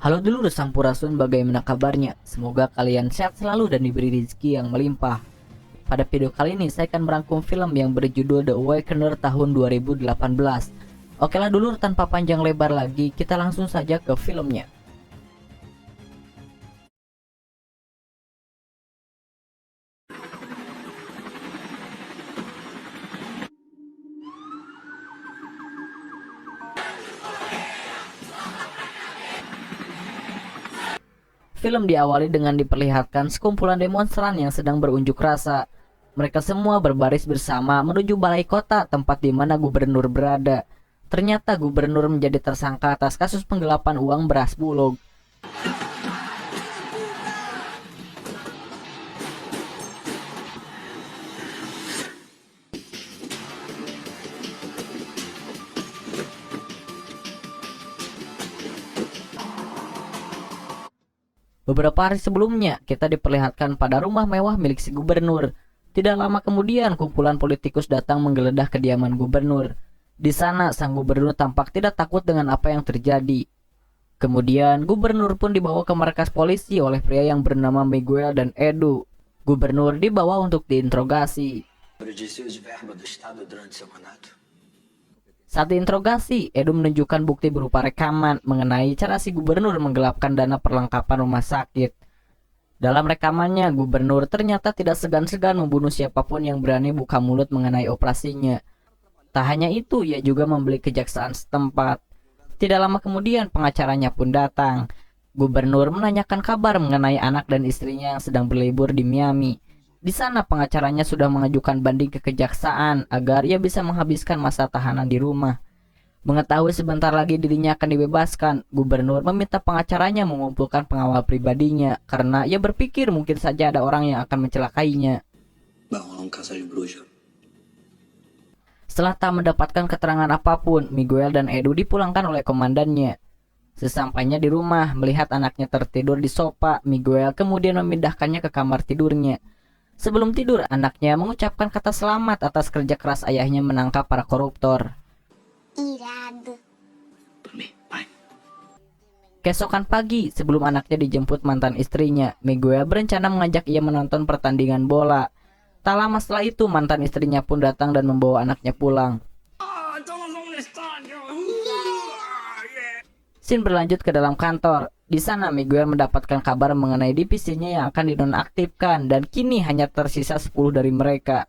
Halo dulur Sampurasun, bagaimana kabarnya? Semoga kalian sehat selalu dan diberi rezeki yang melimpah. Pada video kali ini saya akan merangkum film yang berjudul The Awakener tahun 2018. Oke lah dulur, tanpa panjang lebar lagi, kita langsung saja ke filmnya. Film diawali dengan diperlihatkan sekumpulan demonstran yang sedang berunjuk rasa. Mereka semua berbaris bersama menuju balai kota, tempat di mana gubernur berada. Ternyata gubernur menjadi tersangka atas kasus penggelapan uang beras Bulog. Beberapa hari sebelumnya, kita diperlihatkan pada rumah mewah milik si gubernur. Tidak lama kemudian, kumpulan politikus datang menggeledah kediaman gubernur. Di sana, sang gubernur tampak tidak takut dengan apa yang terjadi. Kemudian, gubernur pun dibawa ke markas polisi oleh pria yang bernama Miguel dan Edu. Gubernur dibawa untuk diinterogasi. Saat diinterogasi, Edu menunjukkan bukti berupa rekaman mengenai cara si gubernur menggelapkan dana perlengkapan rumah sakit. Dalam rekamannya, gubernur ternyata tidak segan-segan membunuh siapapun yang berani buka mulut mengenai operasinya. Tak hanya itu, ia juga membeli kejaksaan setempat. Tidak lama kemudian, pengacaranya pun datang. Gubernur menanyakan kabar mengenai anak dan istrinya yang sedang berlibur di Miami. Di sana pengacaranya sudah mengajukan banding ke kejaksaan agar ia bisa menghabiskan masa tahanan di rumah. Mengetahui sebentar lagi dirinya akan dibebaskan, gubernur meminta pengacaranya mengumpulkan pengawal pribadinya karena ia berpikir mungkin saja ada orang yang akan mencelakainya. Setelah tak mendapatkan keterangan apapun, Miguel dan Edu dipulangkan oleh komandannya. Sesampainya di rumah, melihat anaknya tertidur di sofa, Miguel kemudian memindahkannya ke kamar tidurnya. Sebelum tidur, anaknya mengucapkan kata selamat atas kerja keras ayahnya menangkap para koruptor. Irado. Keesokan pagi, sebelum anaknya dijemput mantan istrinya, Miguel berencana mengajak ia menonton pertandingan bola. Tak lama setelah itu, mantan istrinya pun datang dan membawa anaknya pulang. Scene berlanjut ke dalam kantor. Di sana Miguel mendapatkan kabar mengenai divisinya yang akan dinonaktifkan dan kini hanya tersisa 10 dari mereka.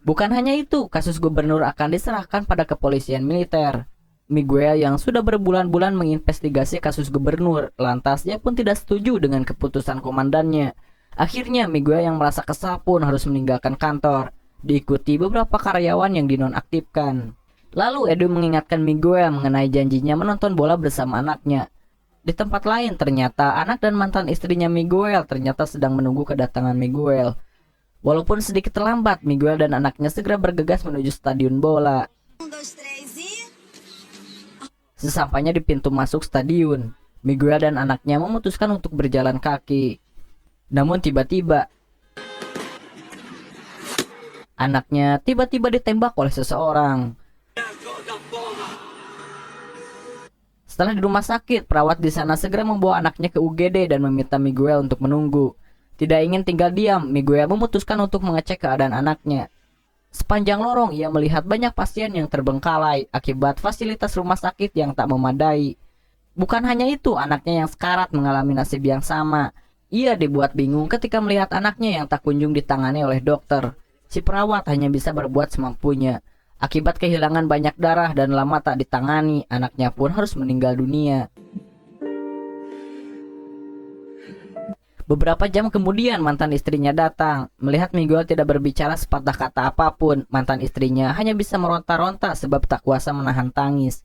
Bukan hanya itu, kasus gubernur akan diserahkan pada kepolisian militer. Miguel yang sudah berbulan-bulan menginvestigasi kasus gubernur, lantas ia pun tidak setuju dengan keputusan komandannya. Akhirnya Miguel yang merasa kesal pun harus meninggalkan kantor, diikuti beberapa karyawan yang dinonaktifkan. Lalu Edu mengingatkan Miguel mengenai janjinya menonton bola bersama anaknya. Di tempat lain ternyata anak dan mantan istrinya Miguel ternyata sedang menunggu kedatangan Miguel. Walaupun sedikit terlambat, Miguel dan anaknya segera bergegas menuju stadion bola. Sesampainya di pintu masuk stadion, Miguel dan anaknya memutuskan untuk berjalan kaki. Namun tiba-tiba, anaknya tiba-tiba ditembak oleh seseorang. Setelah di rumah sakit, perawat di sana segera membawa anaknya ke UGD dan meminta Miguel untuk menunggu. Tidak ingin tinggal diam, Miguel memutuskan untuk mengecek keadaan anaknya. Sepanjang lorong, ia melihat banyak pasien yang terbengkalai akibat fasilitas rumah sakit yang tak memadai. Bukan hanya itu, anaknya yang sekarat mengalami nasib yang sama. Ia dibuat bingung ketika melihat anaknya yang tak kunjung ditangani oleh dokter. Si perawat hanya bisa berbuat semampunya. Akibat kehilangan banyak darah dan lama tak ditangani, anaknya pun harus meninggal dunia. Beberapa jam kemudian mantan istrinya datang. Melihat Miguel tidak berbicara sepatah kata apapun, mantan istrinya hanya bisa meronta-ronta sebab tak kuasa menahan tangis.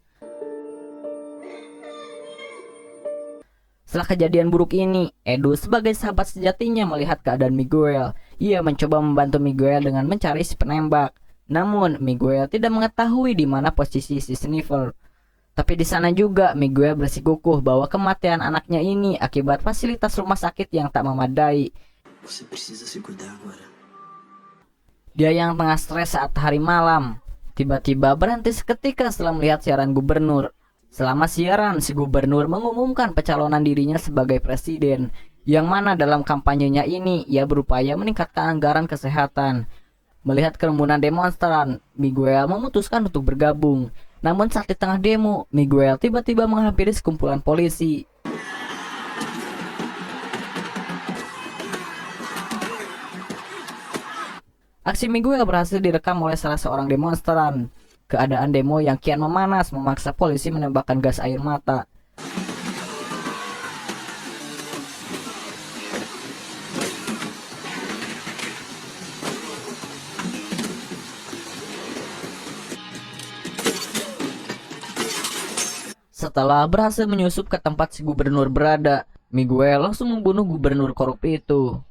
Setelah kejadian buruk ini, Edu sebagai sahabat sejatinya melihat keadaan Miguel. Ia mencoba membantu Miguel dengan mencari si penembak. Namun, Miguel tidak mengetahui di mana posisi si sniffer. Tapi di sana juga, Miguel bersikukuh bahwa kematian anaknya ini akibat fasilitas rumah sakit yang tak memadai. Dia yang tengah stres saat hari malam, tiba-tiba berhenti seketika setelah melihat siaran gubernur. Selama siaran, si gubernur mengumumkan pencalonan dirinya sebagai presiden, yang mana dalam kampanyenya ini ia berupaya meningkatkan anggaran kesehatan. Melihat kerumunan demonstran, Miguel memutuskan untuk bergabung. Namun saat di tengah demo, Miguel tiba-tiba menghampiri sekumpulan polisi. Aksi Miguel berhasil direkam oleh salah seorang demonstran. Keadaan demo yang kian memanas memaksa polisi menembakkan gas air mata. Setelah berhasil menyusup ke tempat si gubernur berada, Miguel langsung membunuh gubernur korup itu.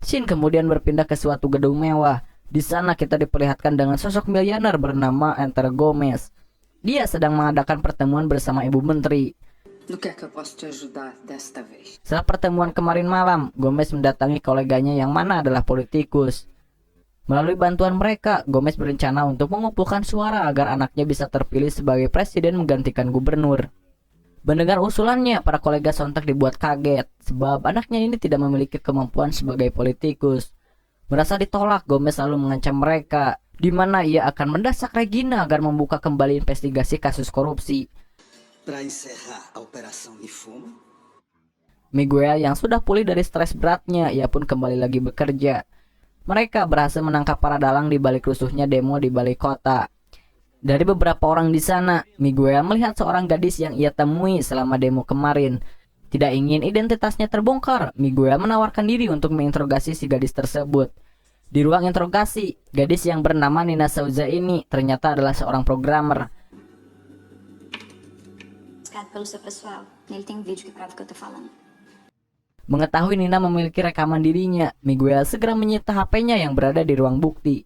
Scene kemudian berpindah ke suatu gedung mewah. Di sana kita diperlihatkan dengan sosok miliuner bernama Enter Gomez. Dia sedang mengadakan pertemuan bersama ibu menteri. No que é que eu posso te ajudar desta vez? Setelah pertemuan kemarin malam, Gomez mendatangi koleganya yang mana adalah politikus. Melalui bantuan mereka, Gomez berencana untuk mengumpulkan suara agar anaknya bisa terpilih sebagai presiden menggantikan gubernur. Mendengar usulannya, para kolega sontak dibuat kaget, sebab anaknya ini tidak memiliki kemampuan sebagai politikus. Merasa ditolak, Gomez lalu mengancam mereka, di mana ia akan mendesak Regina agar membuka kembali investigasi kasus korupsi. Para encerrar a operação Nifumo, Miguel yang sudah pulih dari stres beratnya, ia pun kembali lagi bekerja. Mereka berhasil menangkap para dalang di balik rusuhnya demo di balik kota. Dari beberapa orang di sana, Miguel melihat seorang gadis yang ia temui selama demo kemarin. Tidak ingin identitasnya terbongkar, Miguel menawarkan diri untuk menginterogasi si gadis tersebut. Di ruang interogasi, gadis yang bernama Nina Souza ini ternyata adalah seorang programmer. Pelo seu pessoal. Nele tem vídeo que prova o que eu tô falando. Mengetahui Nina memiliki rekaman dirinya, Miguel segera menyita HP-nya yang berada di ruang bukti.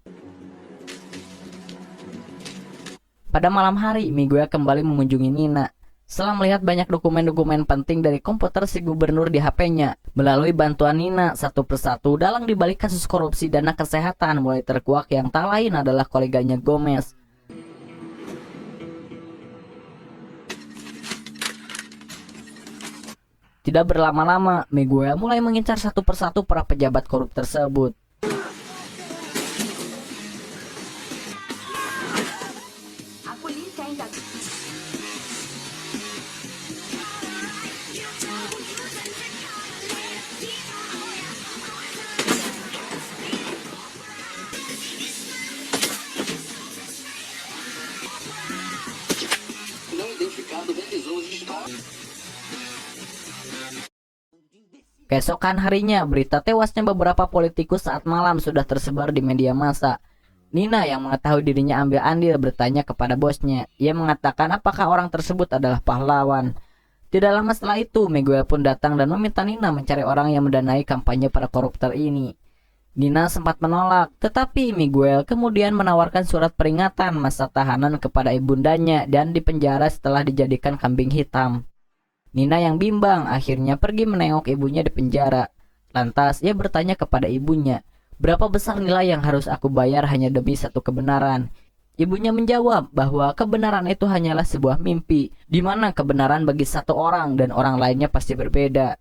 Pada malam hari, Miguel kembali mengunjungi Nina. Setelah melihat banyak dokumen-dokumen penting dari komputer si gubernur di HP-nya, melalui bantuan Nina, satu persatu dalang di balik kasus korupsi dana kesehatan mulai terkuak yang tak lain adalah koleganya Gomez. Tidak berlama-lama, Miguel mulai mengincar satu persatu para pejabat korup tersebut. A polícia ainda. não identificado realizou os disparos. Keesokan harinya, berita tewasnya beberapa politikus saat malam sudah tersebar di media massa. Nina yang mengetahui dirinya ambil andil bertanya kepada bosnya. Ia mengatakan apakah orang tersebut adalah pahlawan. Tidak lama setelah itu, Miguel pun datang dan meminta Nina mencari orang yang mendanai kampanye para koruptor ini. Nina sempat menolak, tetapi Miguel kemudian menawarkan surat peringatan masa tahanan kepada ibundanya dan dipenjara setelah dijadikan kambing hitam. Nina yang bimbang akhirnya pergi menengok ibunya di penjara. Lantas ia bertanya kepada ibunya, berapa besar nilai yang harus aku bayar hanya demi satu kebenaran? Ibunya menjawab bahwa kebenaran itu hanyalah sebuah mimpi, di mana kebenaran bagi satu orang dan orang lainnya pasti berbeda.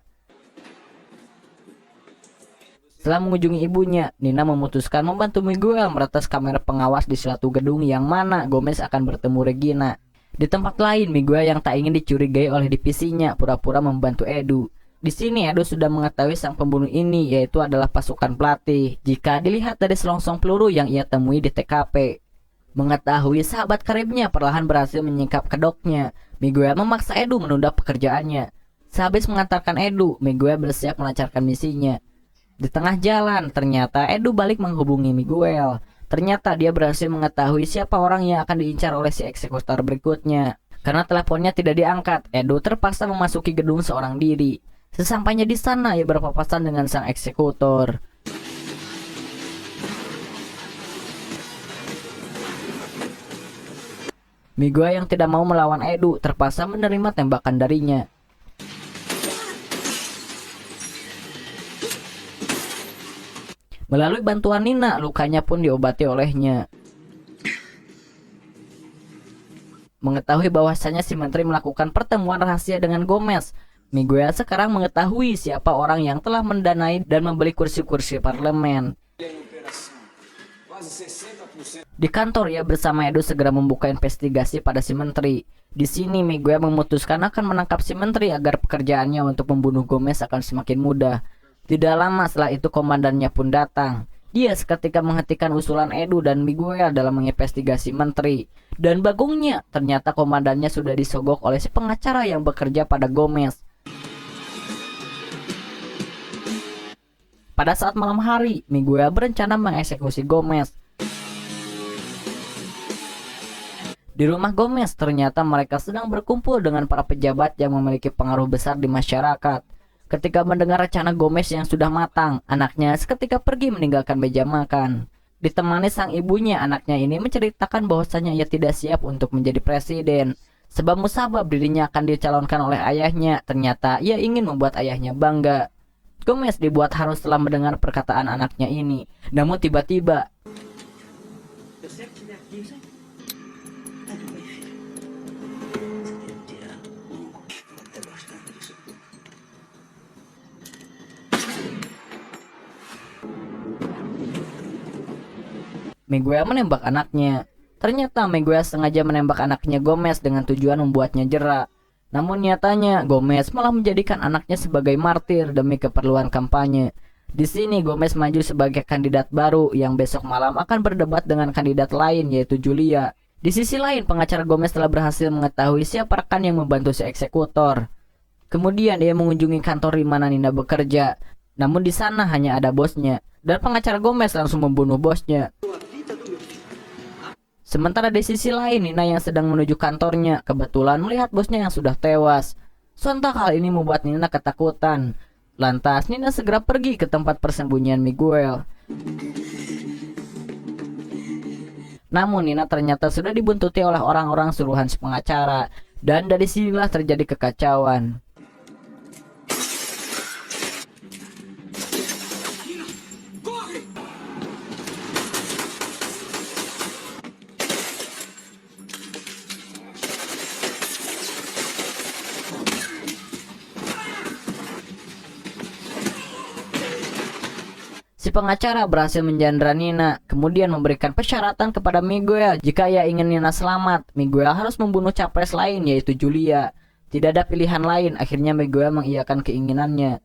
Setelah mengunjungi ibunya, Nina memutuskan membantu Miguel meretas kamera pengawas di suatu gedung yang mana Gomez akan bertemu Regina. Di tempat lain, Miguel yang tak ingin dicurigai oleh divisinya pura-pura membantu Edu. Di sini Edu sudah mengetahui sang pembunuh ini yaitu adalah pasukan pelatih jika dilihat dari selongsong peluru yang ia temui di TKP. Mengetahui sahabat karibnya perlahan berhasil menyingkap kedoknya, Miguel memaksa Edu menunda pekerjaannya. Sehabis mengantarkan Edu, Miguel bersiap melancarkan misinya. Di tengah jalan, ternyata Edu balik menghubungi Miguel. Ternyata dia berhasil mengetahui siapa orang yang akan diincar oleh si eksekutor berikutnya. Karena teleponnya tidak diangkat, Edu terpaksa memasuki gedung seorang diri. Sesampainya di sana, ia berpapasan dengan sang eksekutor. Miguel yang tidak mau melawan Edu terpaksa menerima tembakan darinya. Melalui bantuan Nina, lukanya pun diobati olehnya. Mengetahui bahwasannya si menteri melakukan pertemuan rahasia dengan Gomez, Miguel sekarang mengetahui siapa orang yang telah mendanai dan membeli kursi-kursi parlemen. Di kantor, ia bersama Edu segera membuka investigasi pada si menteri. Di sini Miguel memutuskan akan menangkap si menteri agar pekerjaannya untuk membunuh Gomez akan semakin mudah. Tidak lama setelah itu komandannya pun datang. Dia seketika menghentikan usulan Edu dan Miguel dalam menginvestigasi menteri. Dan bagongnya, ternyata komandannya sudah disogok oleh si pengacara yang bekerja pada Gomez. Pada saat malam hari, Miguel berencana mengeksekusi Gomez. Di rumah Gomez, ternyata mereka sedang berkumpul dengan para pejabat yang memiliki pengaruh besar di masyarakat. Ketika mendengar rencana Gomez yang sudah matang, anaknya seketika pergi meninggalkan meja makan. Ditemani sang ibunya, anaknya ini menceritakan bahwasanya ia tidak siap untuk menjadi presiden. Sebab musabab dirinya akan dicalonkan oleh ayahnya, ternyata ia ingin membuat ayahnya bangga. Gomez dibuat harus setelah mendengar perkataan anaknya ini. Namun tiba-tiba Miguel menembak anaknya. Ternyata Miguel sengaja menembak anaknya Gomez dengan tujuan membuatnya jera. Namun nyatanya Gomez malah menjadikan anaknya sebagai martir demi keperluan kampanye. Di sini Gomez maju sebagai kandidat baru yang besok malam akan berdebat dengan kandidat lain yaitu Julia. Di sisi lain, pengacara Gomez telah berhasil mengetahui siapa rekan yang membantu si eksekutor. Kemudian dia mengunjungi kantor di mana Nina bekerja. Namun di sana hanya ada bosnya dan pengacara Gomez langsung membunuh bosnya. Sementara di sisi lain, Nina yang sedang menuju kantornya kebetulan melihat bosnya yang sudah tewas. Sontak hal ini membuat Nina ketakutan. Lantas Nina segera pergi ke tempat persembunyian Miguel. Namun Nina ternyata sudah dibuntuti oleh orang-orang suruhan si pengacara. Dan dari sinilah terjadi kekacauan. Si pengacara berhasil menjandera Nina, kemudian memberikan persyaratan kepada Miguel jika ia ingin Nina selamat. Miguel harus membunuh capres lain yaitu Julia. Tidak ada pilihan lain, akhirnya Miguel mengiyakan keinginannya.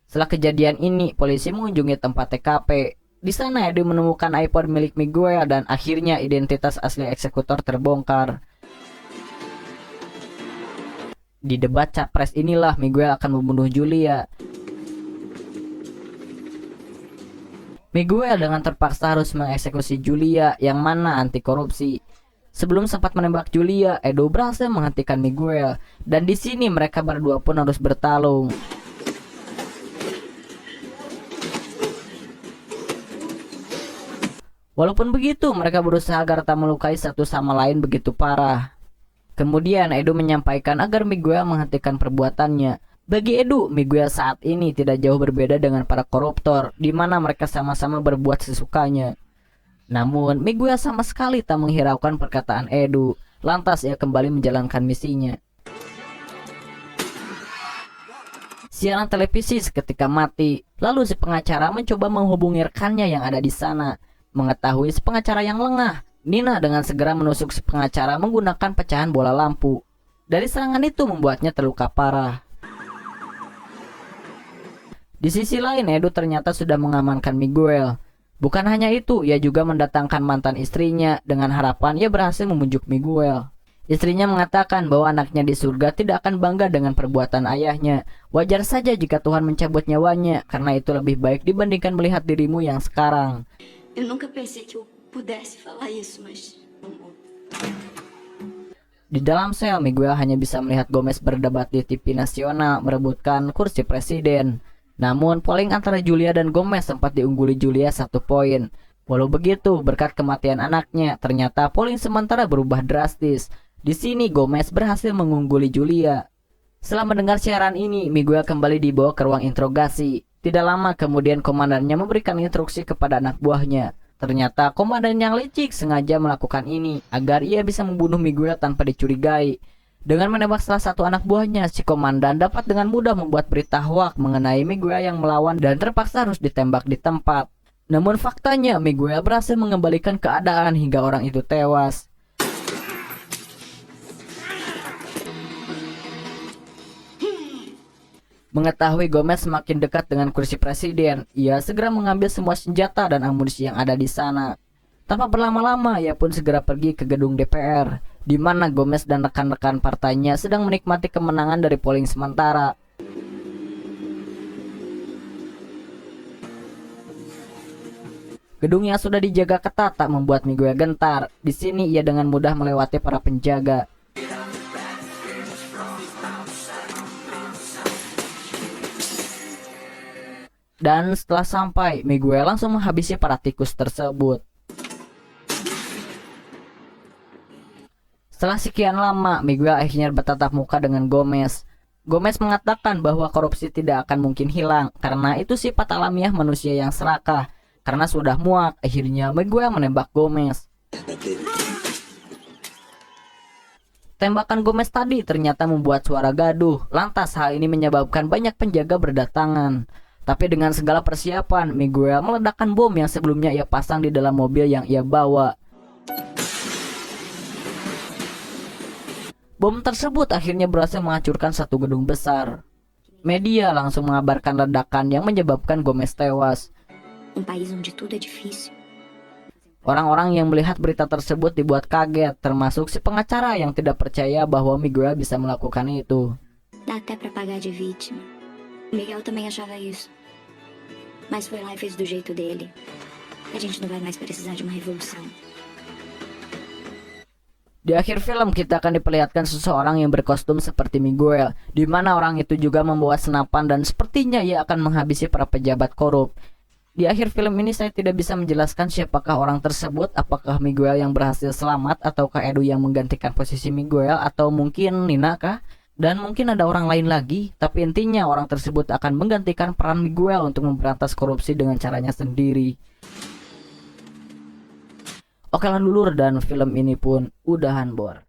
Setelah kejadian ini, polisi mengunjungi tempat TKP. Di sana Edu menemukan iPod milik Miguel dan akhirnya identitas asli eksekutor terbongkar. Di debat capres inilah Miguel akan membunuh Julia. Miguel dengan terpaksa harus mengeksekusi Julia yang mana anti korupsi. Sebelum sempat menembak Julia, Edo berhasil menghentikan Miguel. Dan di sini mereka berdua pun harus bertarung. Walaupun begitu, mereka berusaha agar tak melukai satu sama lain begitu parah. Kemudian Edu menyampaikan agar Miguel menghentikan perbuatannya. Bagi Edu, Miguel saat ini tidak jauh berbeda dengan para koruptor, di mana mereka sama-sama berbuat sesukanya. Namun, Miguel sama sekali tak menghiraukan perkataan Edu. Lantas ia kembali menjalankan misinya. Siaran televisi seketika mati. Lalu si pengacara mencoba menghubungi rekannya yang ada di sana. Mengetahui si pengacara yang lengah, Nina dengan segera menusuk si pengacara menggunakan pecahan bola lampu. Dari serangan itu membuatnya terluka parah. Di sisi lain, Edu ternyata sudah mengamankan Miguel. Bukan hanya itu, ia juga mendatangkan mantan istrinya dengan harapan ia berhasil membujuk Miguel. Istrinya mengatakan bahwa anaknya di surga tidak akan bangga dengan perbuatan ayahnya. Wajar saja jika Tuhan mencabut nyawanya, karena itu lebih baik dibandingkan melihat dirimu yang sekarang. Eu nunca pensei que eu pudesse falar isso, mas... Di dalam sel, Miguel hanya bisa melihat Gomez berdebat di TV nasional merebutkan kursi presiden. Namun, polling antara Julia dan Gomez sempat diungguli Julia 1 poin. Walau begitu, berkat kematian anaknya, ternyata polling sementara berubah drastis. Di sini Gomez berhasil mengungguli Julia. Setelah mendengar siaran ini, Miguel kembali dibawa ke ruang interogasi. Tidak lama kemudian komandannya memberikan instruksi kepada anak buahnya. Ternyata komandan yang licik sengaja melakukan ini agar ia bisa membunuh Miguel tanpa dicurigai. Dengan menembak salah satu anak buahnya, si komandan dapat dengan mudah membuat berita hoak mengenai Miguel yang melawan dan terpaksa harus ditembak di tempat. Namun faktanya Miguel berhasil mengembalikan keadaan hingga orang itu tewas. Mengetahui Gomez semakin dekat dengan kursi presiden, ia segera mengambil semua senjata dan amunisi yang ada di sana. Tanpa berlama-lama, ia pun segera pergi ke gedung DPR, di mana Gomez dan rekan-rekan partainya sedang menikmati kemenangan dari polling sementara. Gedung yang sudah dijaga ketat tak membuat Miguel gentar. Di sini ia dengan mudah melewati para penjaga. Dan setelah sampai, Miguel langsung menghabisi para tikus tersebut. Setelah sekian lama, Miguel akhirnya bertatap muka dengan Gomez. Gomez mengatakan bahwa korupsi tidak akan mungkin hilang, karena itu sifat alamiah manusia yang serakah. Karena sudah muak, akhirnya Miguel menembak Gomez. Tembakan Gomez tadi ternyata membuat suara gaduh. Lantas hal ini menyebabkan banyak penjaga berdatangan. Tapi dengan segala persiapan, Miguel meledakkan bom yang sebelumnya ia pasang di dalam mobil yang ia bawa. Bom tersebut akhirnya berhasil menghancurkan satu gedung besar. Media langsung mengabarkan ledakan yang menyebabkan Gomez tewas. País onde tudo é difícil. Orang-orang yang melihat berita tersebut dibuat kaget, termasuk si pengacara yang tidak percaya bahwa Miguel bisa melakukan itu. Dá até pra pagar de vítima. Miguel também achava isso. Mas foi lá e fez do jeito dele. A gente não vai mais precisar de uma revolução. Di akhir film kita akan diperlihatkan seseorang yang berkostum seperti Miguel, di mana orang itu juga membawa senapan dan sepertinya ia akan menghabisi para pejabat korup. Di akhir film ini saya tidak bisa menjelaskan siapakah orang tersebut, apakah Miguel yang berhasil selamat ataukah Edu yang menggantikan posisi Miguel atau mungkin Nina kah? Dan mungkin ada orang lain lagi, tapi intinya orang tersebut akan menggantikan peran Miguel untuk memberantas korupsi dengan caranya sendiri. Oke lah dulur, dan film ini pun udahan bor.